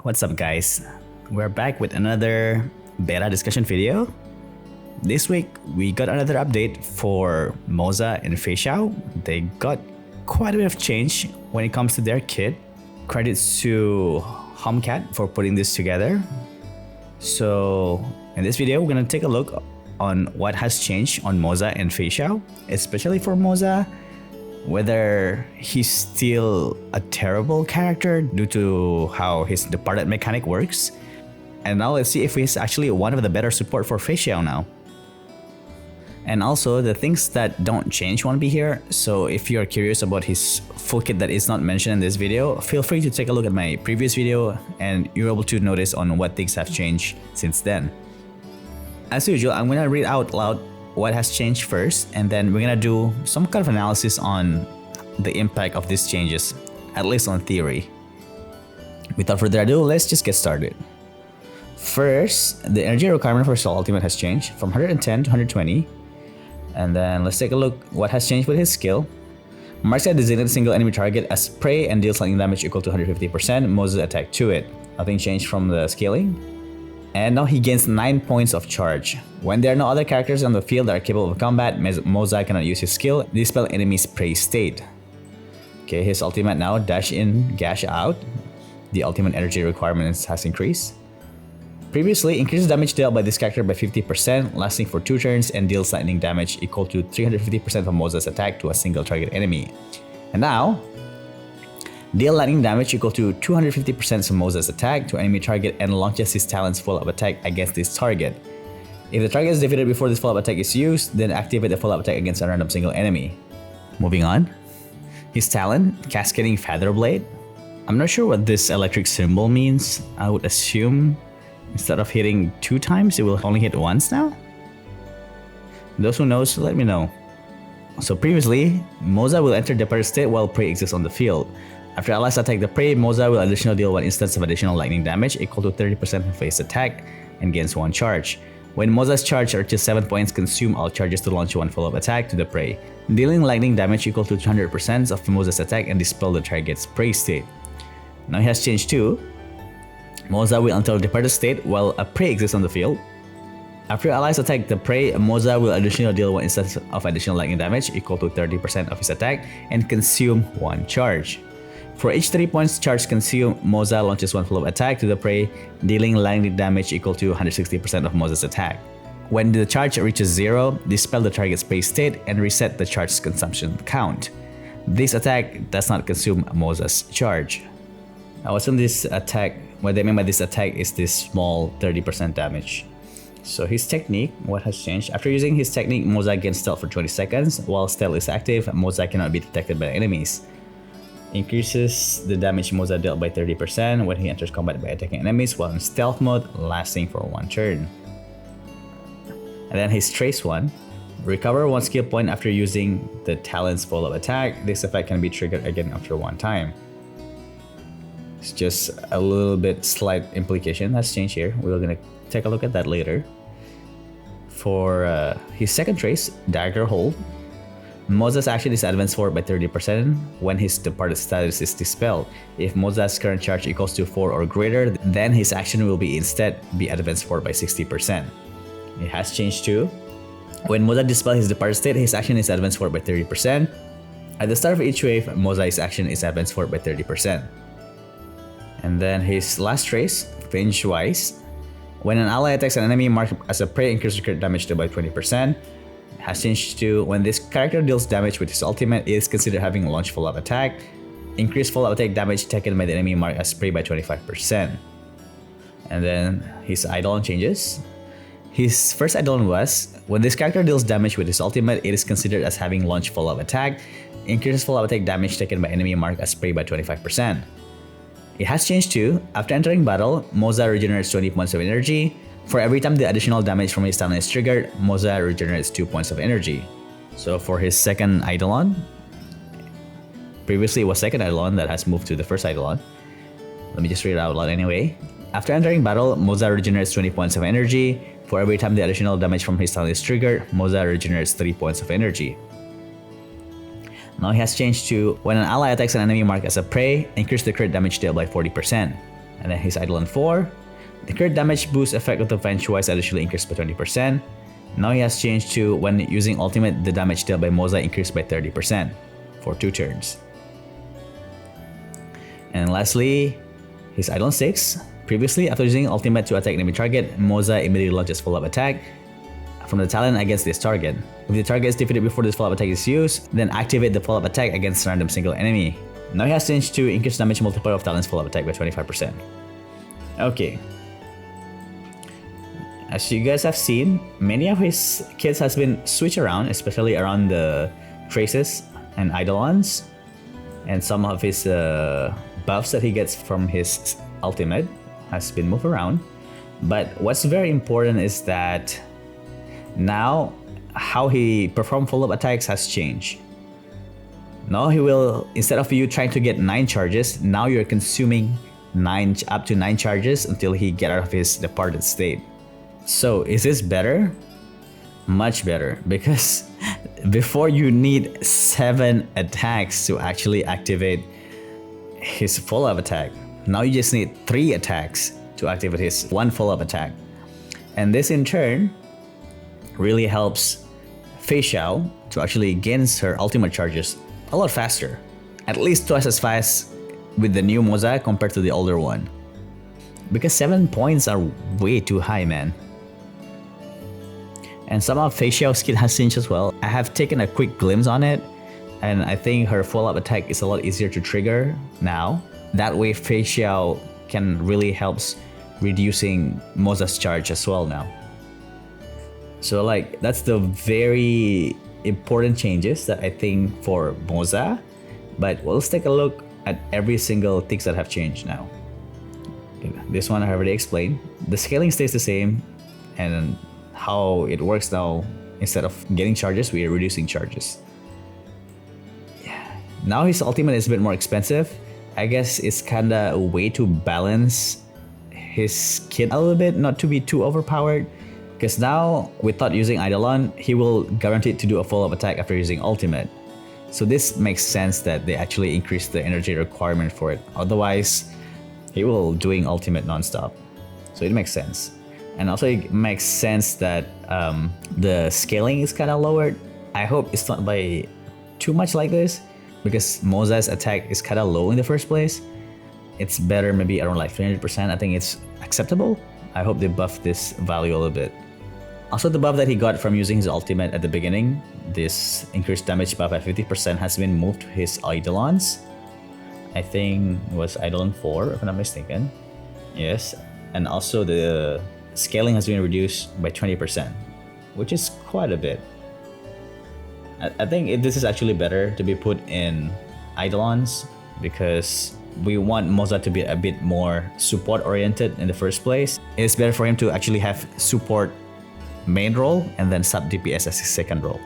What's up guys? We're back with another beta discussion video. This week we got another update for Moze and Feixiao. They got quite a bit of change when it comes to their kit. Credits to Honkai for putting this together. So in this video we're gonna take a look on what has changed on Moze and Feixiao, especially for Moze, whether he's still a terrible character due to how his departed mechanic works. And now let's see if he's actually one of the better support for Feixiao now. And also the things that don't change won't be here, so if you're curious about his full kit that is not mentioned in this video, feel free to take a look at my previous video and you're able to notice on what things have changed since then. As usual, I'm gonna read out loud what has changed first, and then we're gonna do some kind of analysis on the impact of these changes, at least on theory. Without further ado, let's just get started. First, the energy requirement for Soul Ultimate has changed from 110 to 120. And then let's take a look what has changed with his skill. Marks a designated single enemy target as prey and deals lightning damage equal to 150%. Moze attack to it. Nothing changed from the scaling. And now he gains 9 points of charge. When there are no other characters on the field that are capable of combat, Moze cannot use his skill, dispel enemy's prey state. Okay, his ultimate now, dash in, gash out. The ultimate energy requirements has increased. Previously, increases damage dealt by this character by 50%, lasting for 2 turns, and deals lightning damage equal to 350% of Moze's attack to a single target enemy. And now, deal lightning damage equal to 250% of Moze's attack to enemy target and launches his talent's follow-up attack against this target. If the target is defeated before this follow-up attack is used, then activate the follow-up attack against a random single enemy. Moving on, his talent, Cascading Feather Blade. I'm not sure what this electric symbol means. I would assume instead of hitting 2 times, it will only hit once now? Those who knows, let me know. So previously, Moze will enter departed state while prey exists on the field. After allies attack the prey, Moze will additionally deal 1 instance of additional lightning damage equal to 30% of his attack and gains 1 charge. When Moze's charge reaches 7 points, consume all charges to launch 1 follow-up attack to the prey, dealing lightning damage equal to 200% of Moze's attack and dispel the target's prey state. Now he has changed too. Moze will enter departed state while a prey exists on the field. After allies attack the prey, Moze will additionally deal 1 instance of additional lightning damage equal to 30% of his attack and consume 1 charge. For each 3 points charge consumed, Moze launches 1 follow-up attack to the prey, dealing lightning damage equal to 160% of Moze's attack. When the charge reaches 0, dispel the target's prey state and reset the charge's consumption count. This attack does not consume Moze's charge. I assume this attack, what they mean by this attack is this small 30% damage. So his technique, what has changed? After using his technique, Moze gains stealth for 20 seconds. While stealth is active, Moze cannot be detected by enemies. Increases the damage Moze dealt by 30% when he enters combat by attacking enemies while in stealth mode, lasting for 1 turn. And then his trace one. Recover 1 skill point after using the talent's follow-up attack. This effect can be triggered again after 1 time. It's just a little bit slight implication has changed here. We're gonna take a look at that later. For his second trace, Dagger Hold. Moze's action is advanced forward by 30% when his departed status is dispelled. If Moze's current charge equals to 4 or greater, then his action will be instead be advanced forward by 60%. It has changed too. When Moze dispels his departed state, his action is advanced forward by 30%. At the start of each wave, Moze's action is advanced forward by 30%. And then his last trace, Range Wise. When an ally attacks an enemy marked as a prey, increases crit damage to by 20%. Has changed to when this character deals damage with his ultimate, it is considered having a launch follow-up attack. Increase follow-up attack damage taken by the enemy marked as prey by 25%. And then his Eidolon changes. His first Eidolon was, when this character deals damage with his ultimate, it is considered as having launch follow-up attack. Increases follow-up attack damage taken by enemy marked as prey by 25%. It has changed too. After entering battle, Moze regenerates 20 points of energy. For every time the additional damage from his talent is triggered, Moze regenerates 2 points of energy. So for his second Eidolon, previously it was second Eidolon that has moved to the first Eidolon. Let me just read it out loud anyway. After entering battle, Moze regenerates 20 points of energy. For every time the additional damage from his talent is triggered, Moze regenerates 3 points of energy. Now he has changed to when an ally attacks an enemy marked as a prey, increase the crit damage dealt by 40%. And then his Eidolon 4. The crit damage boost effect of the Feixiao is additionally increased by 20%. Now he has changed to when using ultimate, the damage dealt by Moze increased by 30% for 2 turns. And lastly, his Eidolon 6. Previously, after using ultimate to attack enemy target, Moze immediately launches follow-up attack from the talent against this target. If the target is defeated before this follow-up attack is used, then activate the follow-up attack against a random single enemy. Now he has changed to increase damage multiplier of talent's follow-up attack by 25%. Okay. As you guys have seen, many of his kits has been switched around, especially around the traces and Eidolons, and some of his buffs that he gets from his ultimate has been moved around. But what's very important is that now how he performs follow-up attacks has changed. Now he will, instead of you trying to get 9 charges, now you're consuming up to 9 charges until he get out of his departed state. So is this better? Much better, because before you need 7 attacks to actually activate his follow-up attack. Now you just need 3 attacks to activate his 1 follow-up attack. And this in turn really helps Feixiao to actually gain her ultimate charges a lot faster. At least twice as fast with the new Moze compared to the older one. Because 7 points are way too high, man. And some of Feixiao's kit has changed as well. I have taken a quick glimpse on it, and I think her follow-up attack is a lot easier to trigger now. That way Feixiao can really helps reducing Moze's charge as well now. So like, that's the very important changes that I think for Moze. But let's take a look at every single things that have changed now. This one I already explained. The scaling stays the same, and how it works now, instead of getting charges, we are reducing charges. Yeah. Now his ultimate is a bit more expensive. I guess it's kinda a way to balance his kit a little bit, not to be too overpowered. Because now, without using Eidolon, he will guaranteed to do a follow-up attack after using ultimate. So this makes sense that they actually increase the energy requirement for it. Otherwise, he will doing ultimate non-stop. So it makes sense. And also it makes sense that the scaling is kind of lowered. I hope it's not by too much like this, because Moze's attack is kind of low in the first place. It's better maybe around like 300%. I think it's acceptable. I hope they buff this value a little bit. Also, the buff that he got from using his ultimate at the beginning, this increased damage buff by 50%, has been moved to his Eidolons. I think it was Eidolon 4 if I'm not mistaken. Yes. And also the scaling has been reduced by 20%, which is quite a bit. I think this is actually better to be put in Eidolons, because we want Moze to be a bit more support oriented in the first place. It's better for him to actually have support main role and then sub DPS as his second role.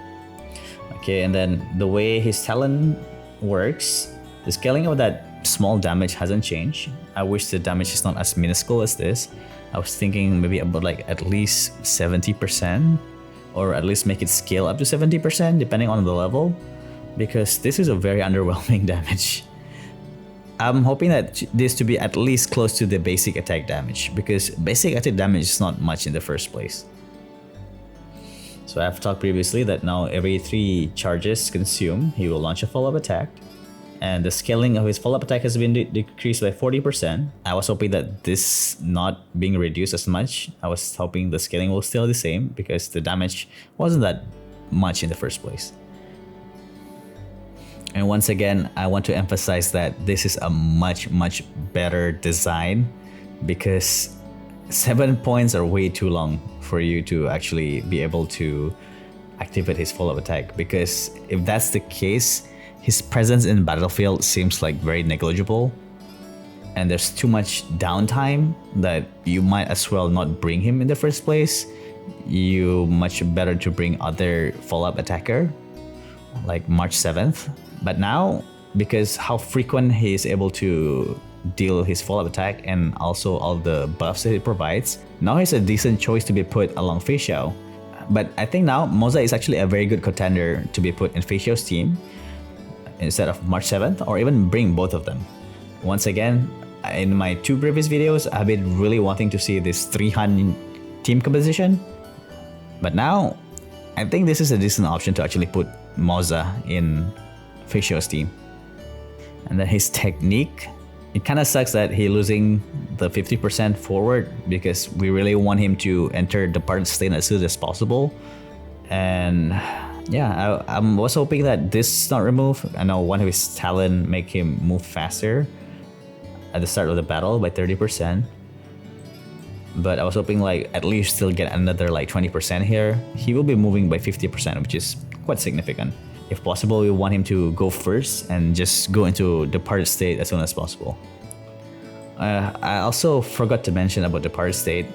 Okay, and then the way his talent works, the scaling of that small damage hasn't changed. I wish the damage is not as minuscule as this. I was thinking maybe about like at least 70%, or at least make it scale up to 70% depending on the level, because this is a very underwhelming damage. I'm hoping that this to be at least close to the basic attack damage, because basic attack damage is not much in the first place. So I've talked previously that now every 3 charges consumed, he will launch a follow-up attack. And the scaling of his follow-up attack has been decreased by 40%. I was hoping that this not being reduced as much. I was hoping the scaling will still the same, because the damage wasn't that much in the first place. And once again, I want to emphasize that this is a much better design, because 7 points are way too long for you to actually be able to activate his follow-up attack. Because if that's the case, his presence in the battlefield seems like very negligible, and there's too much downtime that you might as well not bring him in the first place. You much better to bring other follow-up attacker like March 7th. But now, because how frequent he is able to deal his follow-up attack and also all the buffs that it provides, now he's a decent choice to be put along Feixiao. But I think now Moze is actually a very good contender to be put in Feixiao's team instead of March 7th, or even bring both of them. Once again, in my 2 previous videos, I've been really wanting to see this 300 team composition. But now, I think this is a decent option to actually put Moze in Feixiao's team. And then his technique, it kind of sucks that he's losing the 50% forward because we really want him to enter the departed state as soon as possible. And yeah, I was hoping that this is not removed. I know one of his talent make him move faster at the start of the battle by 30%. But I was hoping like at least still get another like 20% here. He will be moving by 50%, which is quite significant. If possible, we want him to go first and just go into departed state as soon as possible. I also forgot to mention about departed state.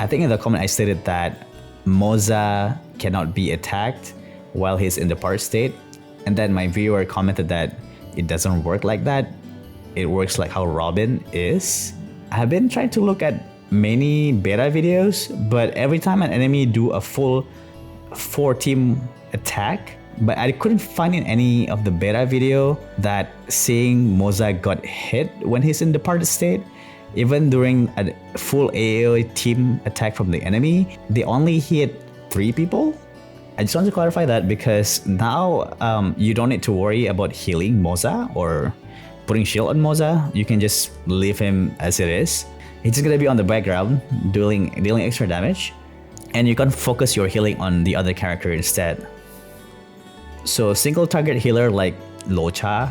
I think in the comment I stated that Moze cannot be attacked while he's in departed state. And then my viewer commented that it doesn't work like that. It works like how Robin is. I've been trying to look at many beta videos, but every time an enemy do a full 4-team attack, but I couldn't find in any of the beta video that saying Moze got hit when he's in departed state. Even during a full AoE team attack from the enemy, they only hit 3 people. I just want to clarify that because now you don't need to worry about healing Moze or putting shield on Moze. You can just leave him as it is. He's just gonna be on the background dealing extra damage, and you can focus your healing on the other character instead. So single target healer like Locha,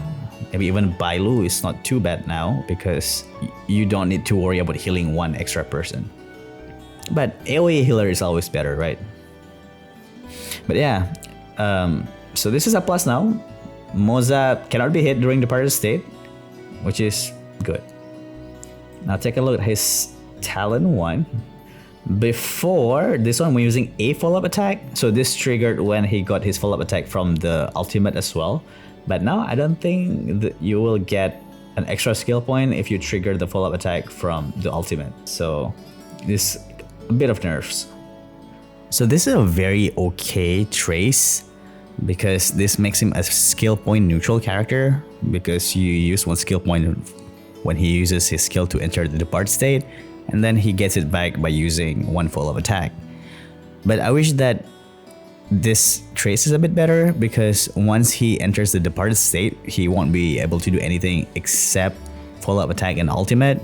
maybe even Bailu is not too bad now because you don't need to worry about healing one extra person. But AoE healer is always better, right? But yeah, so this is a plus now. Moze cannot be hit during departed state, which is good. Now take a look at his talent 1. Before this one, we're using a follow-up attack, so this triggered when he got his follow-up attack from the ultimate as well. But now I don't think that you will get an extra skill point if you trigger the follow-up attack from the ultimate. So this a bit of nerfs. So this is a very okay trace because this makes him a skill point neutral character because you use 1 skill point when he uses his skill to enter the depart state, and then he gets it back by using 1 follow-up attack. But I wish that this trace is a bit better because once he enters the departed state, he won't be able to do anything except follow-up attack and ultimate,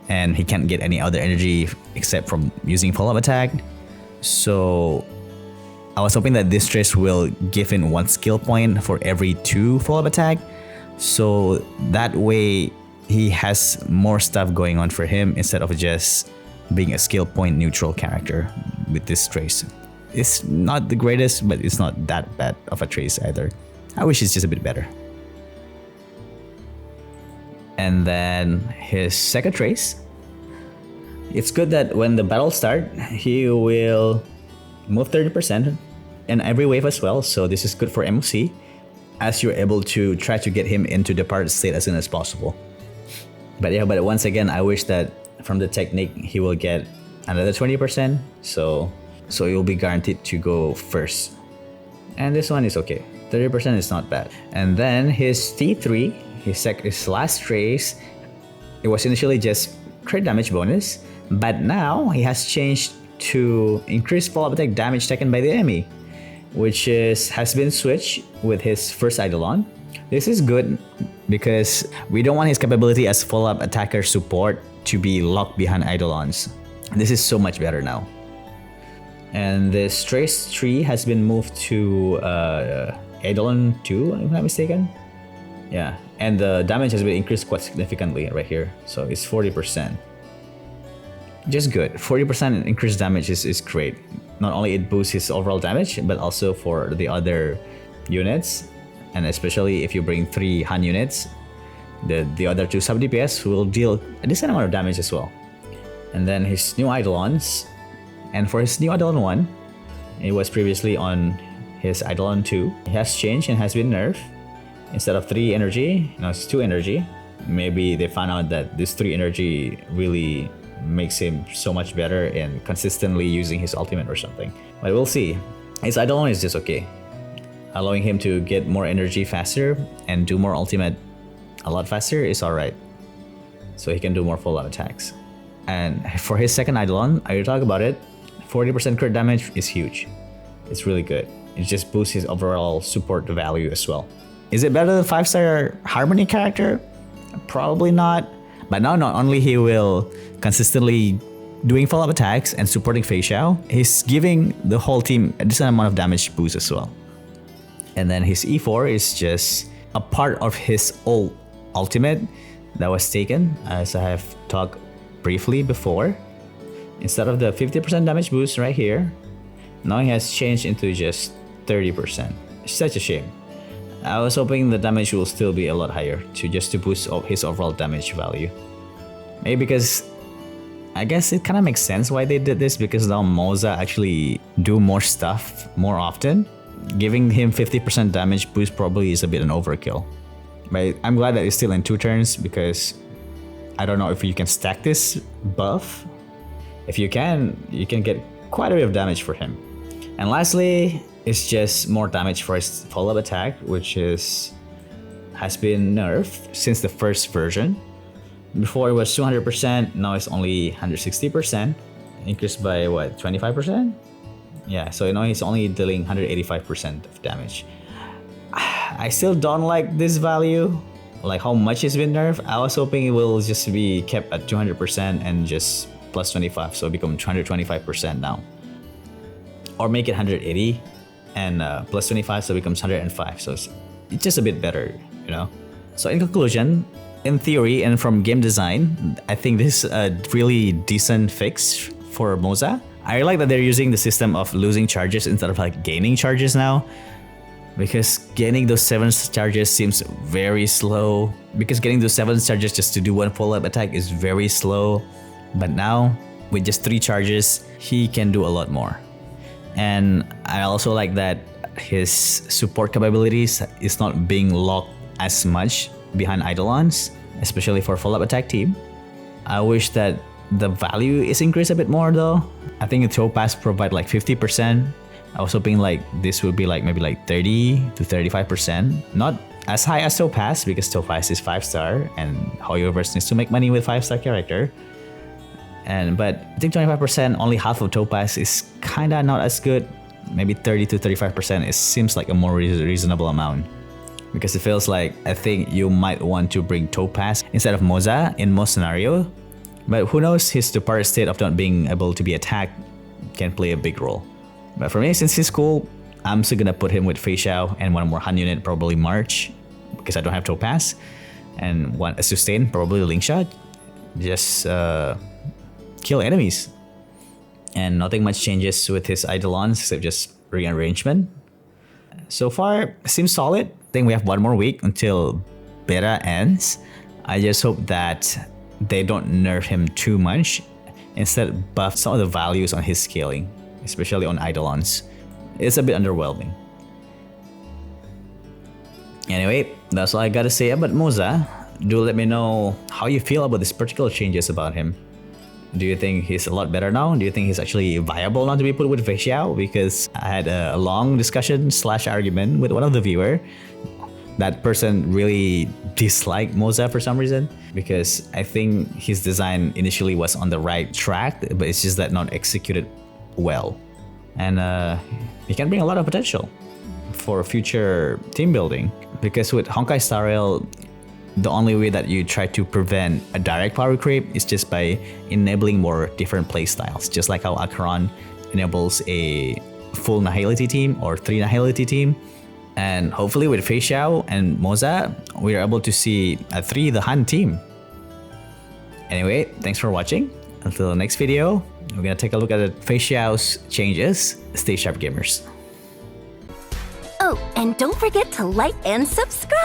and he can't get any other energy except from using follow-up attack. So I was hoping that this trace will give him 1 skill point for every 2 follow-up attack, so that way he has more stuff going on for him instead of just being a skill point neutral character with this trace. It's not the greatest, but it's not that bad of a trace either. I wish it's just a bit better. And then his second trace. It's good that when the battle starts, he will move 30% in every wave as well, so this is good for MOC, as you're able to try to get him into departed state as soon as possible. But yeah, but once again, I wish that from the technique he will get another 20%, so you'll be guaranteed to go first. And this one is okay, 30% is not bad. And then his T3, his last trace, it was initially just crit damage bonus, but now he has changed to increase follow-up attack damage taken by the enemy, which has been switched with his first Eidolon. This is good because we don't want his capability as follow-up attacker support to be locked behind Eidolons. This is so much better now. And the trace tree has been moved to Eidolon 2, if I'm not mistaken. Yeah, and the damage has been increased quite significantly right here, so it's 40%. Just good. 40% increased damage is great. Not only it boosts his overall damage, but also for the other units, and especially if you bring 3 Han units, the other 2 sub DPS will deal a decent amount of damage as well. And then his new Eidolons, and for his new Eidolon 1, it was previously on his Eidolon 2. It has changed and has been nerfed. Instead of 3 energy, now it's 2 energy. Maybe they found out that this 3 energy really makes him so much better in consistently using his ultimate or something. But we'll see. His Eidolon is just okay. Allowing him to get more energy faster and do more ultimate a lot faster is alright. so he can do more full-out attacks. And for his second Eidolon, I already talked about it, 40% crit damage is huge. It's really good. It just boosts his overall support value as well. Is it better than 5-star Harmony character? Probably not. But now not only he will consistently doing follow-up attacks and supporting Feixiao, he's giving the whole team a decent amount of damage boost as well. And then his E4 is just a part of his old ultimate that was taken, as I have talked briefly before. Instead of the 50% damage boost right here, now he has changed into just 30%. It's such a shame. I was hoping the damage will still be a lot higher to boost his overall damage value. Maybe because I guess it kind of makes sense why they did this, because now Moze actually do more stuff more often. Giving him 50% damage boost probably is a bit an overkill. But I'm glad that it's still in 2 turns, because I don't know if you can stack this buff. If you can get quite a bit of damage for him. And lastly, it's just more damage for his follow-up attack, which has been nerfed since the first version. Before it was 200%, now it's only 160%, increased by what, 25%? Yeah, so now he's only dealing 185% of damage. I still don't like this value, like how much it's been nerfed. I was hoping it will just be kept at 200% and just plus 25, so become 225% now. Or make it 180 and plus 25, so it becomes 105. So it's just a bit better, you know? So in conclusion, in theory and from game design, I think this is a really decent fix for Moze. I like that they're using the system of losing charges instead of like gaining charges now, because gaining those 7 charges seems very slow. Because getting those 7 charges just to do one follow-up attack is very slow. But now, with just 3 charges, he can do a lot more. And I also like that his support capabilities is not being locked as much behind Eidolons, especially for follow-up attack team. I wish that the value is increased a bit more though. I think the Topaz provide like 50%. I was hoping like this would be like maybe like 30 to 35%. Not as high as Topaz, because Topaz is 5-star and Hoyoverse needs to make money with 5-star character. But I think 25%, only half of Topaz is kinda not as good. Maybe 30 to 35% seems like a more reasonable amount. Because it feels like, I think you might want to bring Topaz instead of Moze in most scenario. But who knows, his departed state of not being able to be attacked can play a big role. But for me, since he's cool, I'm still gonna put him with Feixiao and one more Han unit, probably March, because I don't have Topaz. And a sustain, probably Lingshot. Just kill enemies. And nothing much changes with his Eidolons except just rearrangement. So far, seems solid. I think we have 1 more week until beta ends. I just hope that they don't nerf him too much. Instead, buff some of the values on his scaling, especially on Eidolons. It's a bit underwhelming. Anyway, that's all I gotta say about Moze. Do let me know how you feel about these particular changes about him. Do you think he's a lot better now? Do you think he's actually viable not to be put with Feixiao? Because I had a long discussion / argument with one of the viewer. That person really disliked Moze for some reason, because I think his design initially was on the right track, but it's just that not executed well. And he can bring a lot of potential for future team building, because with Honkai Star Rail, the only way that you try to prevent a direct power creep is just by enabling more different playstyles, just like how Acheron enables a full Nihility team or 3 Nihility team. And hopefully with Feixiao and Moze, we are able to see a 3 the Han team. Anyway, thanks for watching. Until the next video, we're gonna take a look at Feixiao's changes. Stay sharp, gamers. Oh, and don't forget to like and subscribe!